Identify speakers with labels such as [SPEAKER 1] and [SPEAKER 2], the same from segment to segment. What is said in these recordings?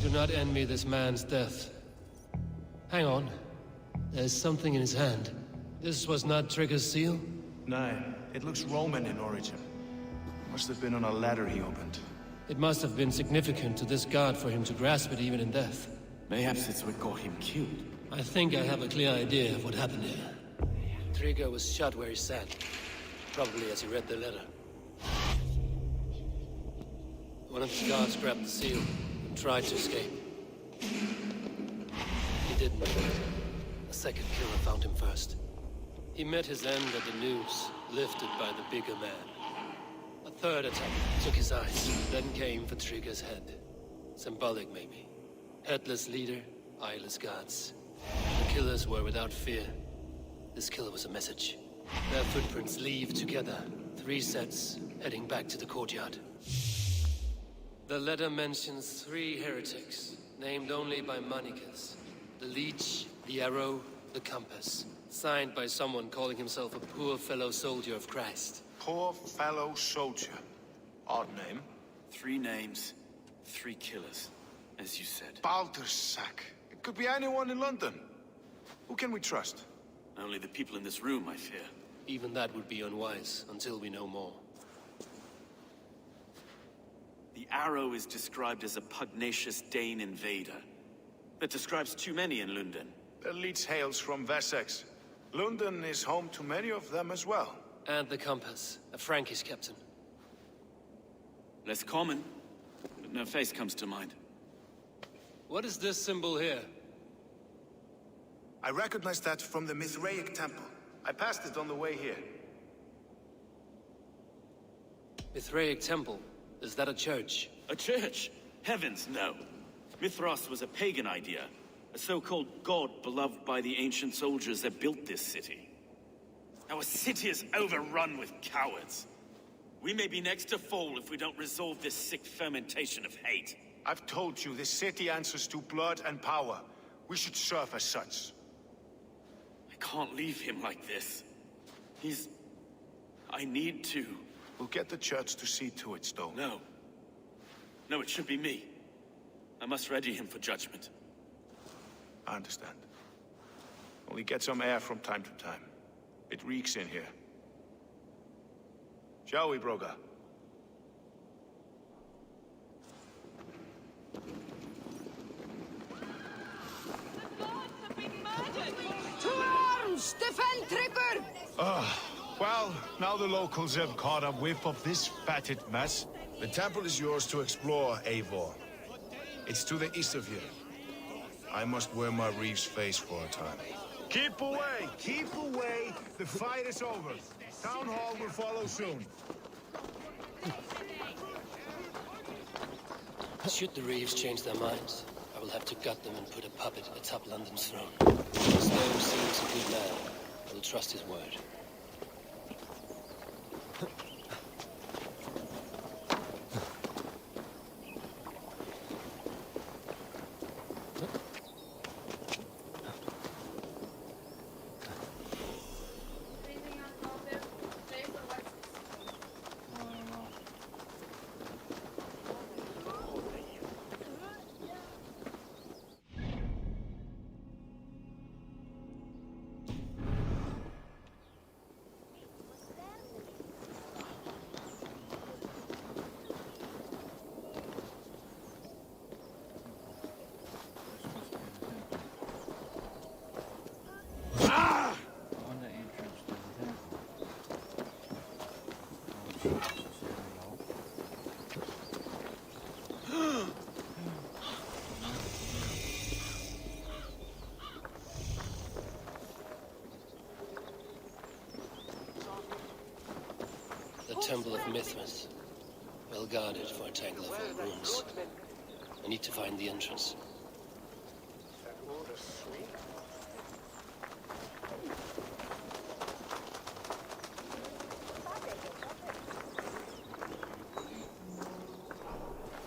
[SPEAKER 1] do not envy this man's death. Hang on. There's something in his hand. This was not Trigger's seal?
[SPEAKER 2] No, it looks Roman in origin. Must have been on a ladder he opened.
[SPEAKER 1] It must have been significant to this god for him to grasp it even in death.
[SPEAKER 3] Mayhaps it's what got him killed.
[SPEAKER 1] I think I have a clear idea of what happened here. Trigger was shot where he sat. Probably as he read the letter. One of the guards grabbed the seal and tried to escape. He didn't. A second killer found him first. He met his end at the noose, lifted by the bigger man. A third attack took his eyes, then came for Trigger's head. Symbolic, maybe. Headless leader, eyeless guards. The killers were without fear. This killer was a message. Their footprints leave together. 3 sets, heading back to the courtyard. The letter mentions 3 heretics, named only by monikers. The Leech, the Arrow, the Compass. Signed by someone calling himself a poor fellow soldier of Christ.
[SPEAKER 2] Poor fellow soldier. Odd name.
[SPEAKER 3] 3 names, 3 killers, as you said.
[SPEAKER 2] Baldersack. It could be anyone in London. Who can we trust?
[SPEAKER 3] Only the people in this room, I fear.
[SPEAKER 1] Even that would be unwise, until we know more.
[SPEAKER 3] The Arrow is described as a pugnacious Dane invader. That describes too many in London.
[SPEAKER 2] The Leech hails from Wessex. London is home to many of them as well.
[SPEAKER 1] And the Compass, a Frankish captain.
[SPEAKER 3] Less common, but no face comes to mind.
[SPEAKER 1] What is this symbol here?
[SPEAKER 2] I recognize that from the Mithraic temple. I passed it on the way here.
[SPEAKER 1] Mithraic temple? Is that a church?
[SPEAKER 3] A church? Heavens, no. Mithras was a pagan idea. A so-called god beloved by the ancient soldiers that built this city. Our city is overrun with cowards. We may be next to fall if we don't resolve this sick fermentation of hate.
[SPEAKER 2] I've told you, this city answers to blood and power. We should serve as such.
[SPEAKER 3] I can't leave him like this. I need to.
[SPEAKER 2] We'll get the church to see to it, Stone.
[SPEAKER 3] No. No, it should be me. I must ready him for judgment.
[SPEAKER 2] I understand. Only get some air from time to time. It reeks in here. Shall we, Broga?
[SPEAKER 4] To arms! Defend Trigger!
[SPEAKER 2] Well, now the locals have caught a whiff of this fatted mess. The temple is yours to explore, Eivor. It's to the east of here. I must wear my Reeve's face for a time. Keep away! Keep away! The fight is over. Town Hall will follow soon.
[SPEAKER 1] Should the Reeves change their minds, I will have to gut them and put a puppet atop London's throne. Stone seems a good man. I will trust his word. The Temple of Mithras. Well guarded for a tangle of old ruins. I need to find the entrance.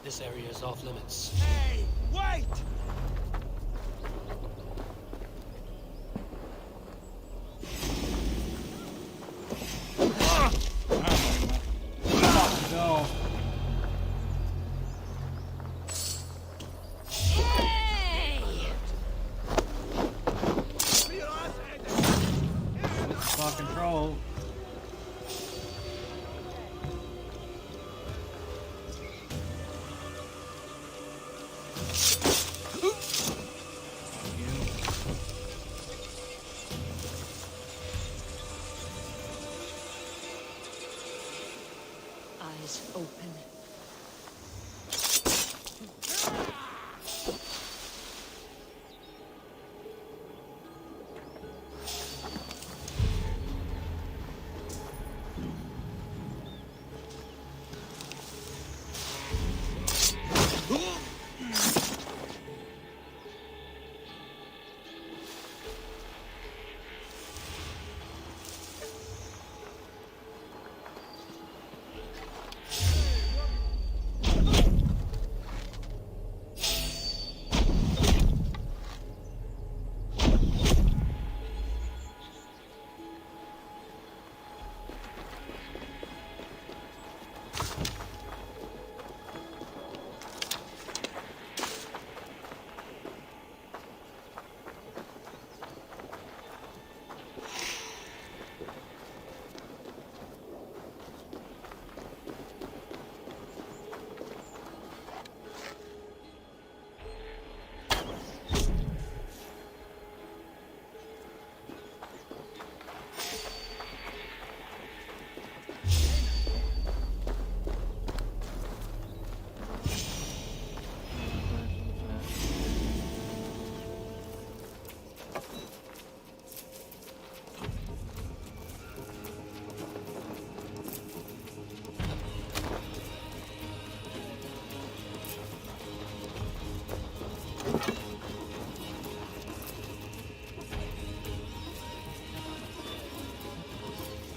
[SPEAKER 1] This area is off limits.
[SPEAKER 4] Hey, wait!
[SPEAKER 5] No. eyes open.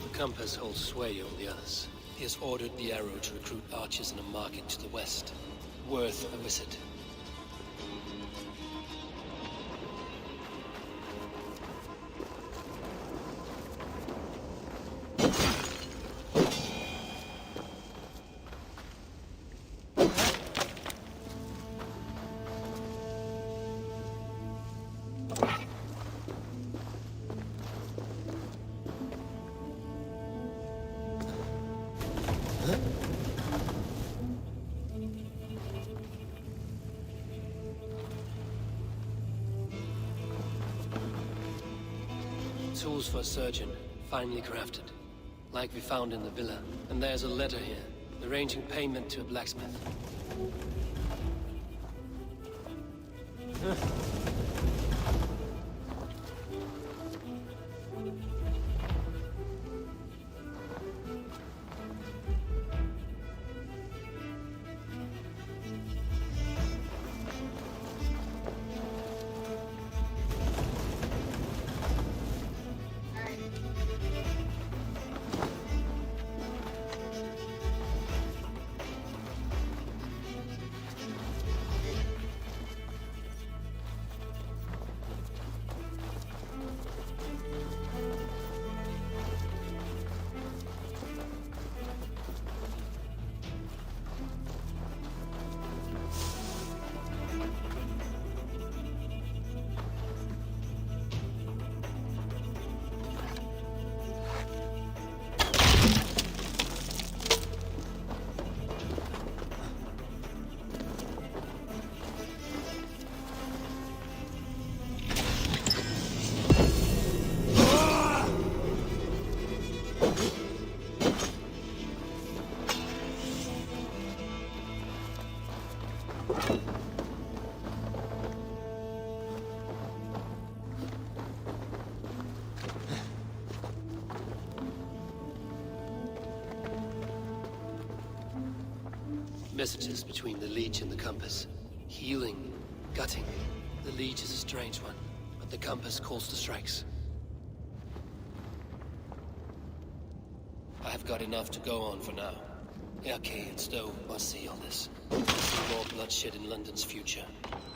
[SPEAKER 1] The compass holds sway over the others. He has ordered the arrow to recruit archers in a market to the west. Worth a visit. Tools for a surgeon, finely crafted. Like we found in the villa. And there's a letter here, arranging payment to a blacksmith. Messages between the leech and the compass. Healing, gutting. The leech is a strange one, but the compass calls the strikes. I have got enough to go on for now. Yaki and Stowe must see all this. More bloodshed in London's future.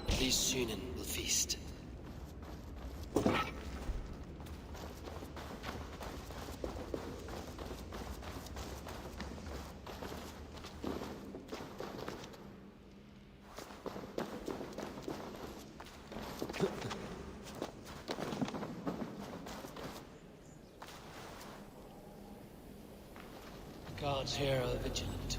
[SPEAKER 1] At least Sunan will feast. Guards here are vigilant.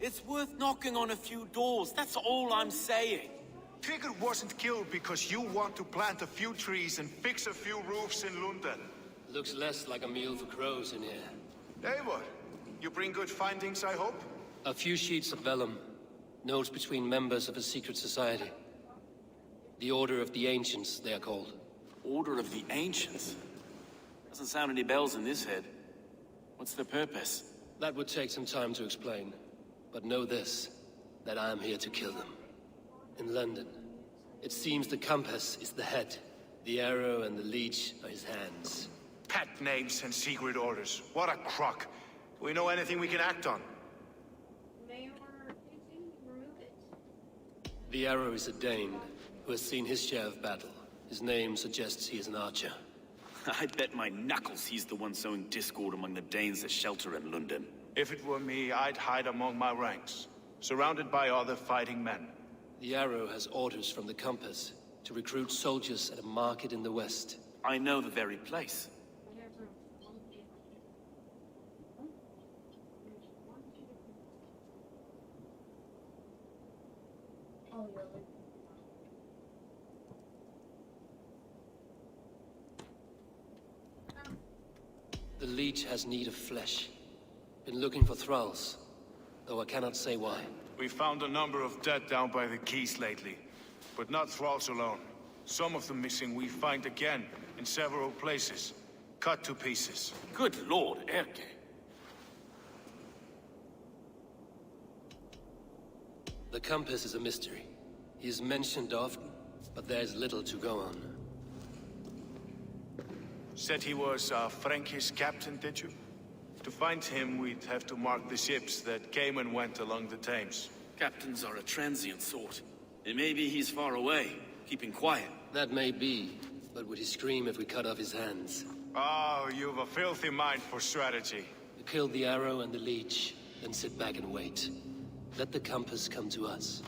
[SPEAKER 3] It's worth knocking on a few doors, that's all I'm saying.
[SPEAKER 2] Trigger wasn't killed because you want to plant a few trees and fix a few roofs in London.
[SPEAKER 1] Looks less like a meal for crows in here.
[SPEAKER 2] Eivor, you bring good findings, I hope?
[SPEAKER 1] A few sheets of vellum. Notes between members of a secret society. The Order of the Ancients, they are called.
[SPEAKER 3] Order of the Ancients? Doesn't sound any bells in this head. What's their purpose?
[SPEAKER 1] That would take some time to explain. But know this, that I am here to kill them. In London, it seems the compass is the head. The arrow and the leech are his hands.
[SPEAKER 2] Pet names and secret orders. What a crock. Do we know anything we can act on?
[SPEAKER 5] Mayor, remove it.
[SPEAKER 1] The arrow is a Dane, who has seen his share of battle. His name suggests he is an archer.
[SPEAKER 3] I bet my knuckles he's the one sowing discord among the Danes that shelter in London.
[SPEAKER 2] If it were me, I'd hide among my ranks, surrounded by other fighting men.
[SPEAKER 1] The arrow has orders from the compass to recruit soldiers at a market in the west.
[SPEAKER 3] I know the very place.
[SPEAKER 5] Oh, you're like...
[SPEAKER 1] The leech has need of flesh. Been looking for thralls, though I cannot say why.
[SPEAKER 2] We found a number of dead down by the quays lately, but not thralls alone. Some of the missing we find again in several places, cut to pieces.
[SPEAKER 3] Good lord, Erke.
[SPEAKER 1] The compass is a mystery. He is mentioned often, but there is little to go on.
[SPEAKER 2] Said he was a Frankish captain, did you? To find him, we'd have to mark the ships that came and went along the Thames.
[SPEAKER 3] Captains are a transient sort. It may be he's far away, keeping quiet.
[SPEAKER 1] That may be, but would he scream if we cut off his hands?
[SPEAKER 2] Oh, you've a filthy mind for strategy.
[SPEAKER 1] Kill the arrow and the leech, then sit back and wait. Let the compass come to us.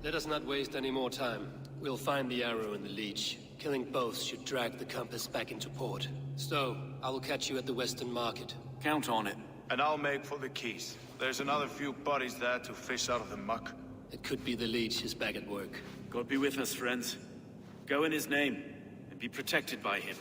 [SPEAKER 1] Let us not waste any more time. We'll find the arrow and the leech. Killing both should drag the compass back into port. Stowe, I will catch you at the Western Market.
[SPEAKER 3] Count on it.
[SPEAKER 2] And I'll make for the quays. There's another few bodies there to fish out of the muck.
[SPEAKER 1] It could be the leech is back at work.
[SPEAKER 3] God be with us, friends. Go in his name, and be protected by him.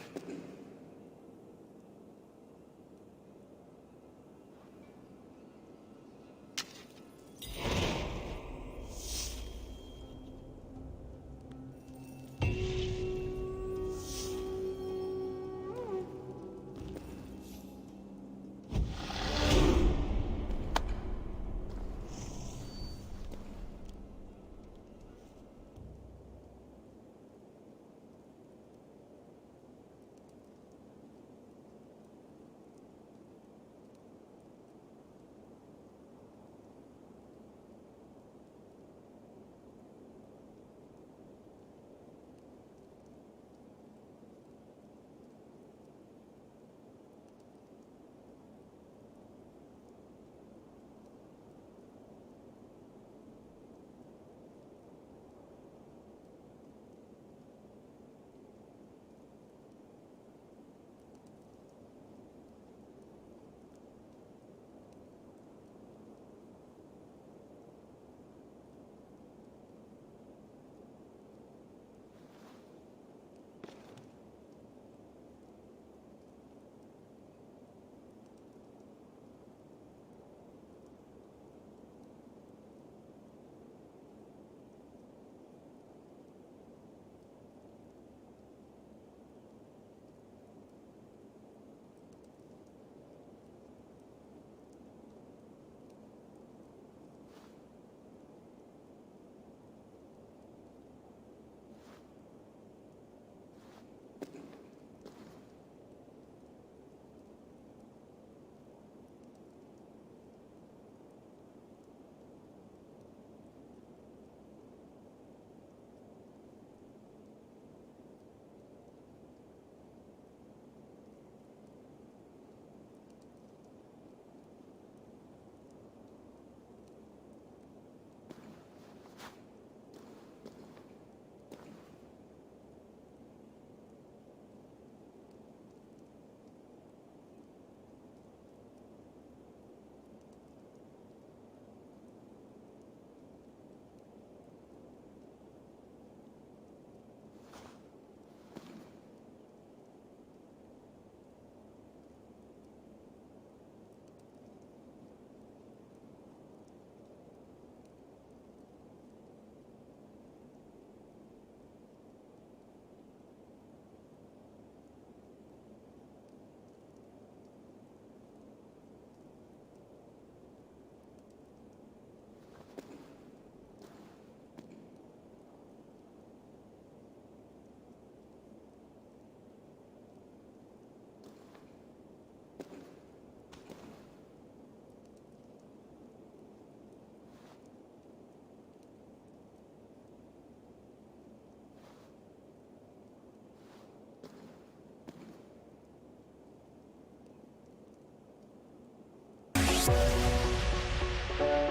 [SPEAKER 5] Bye.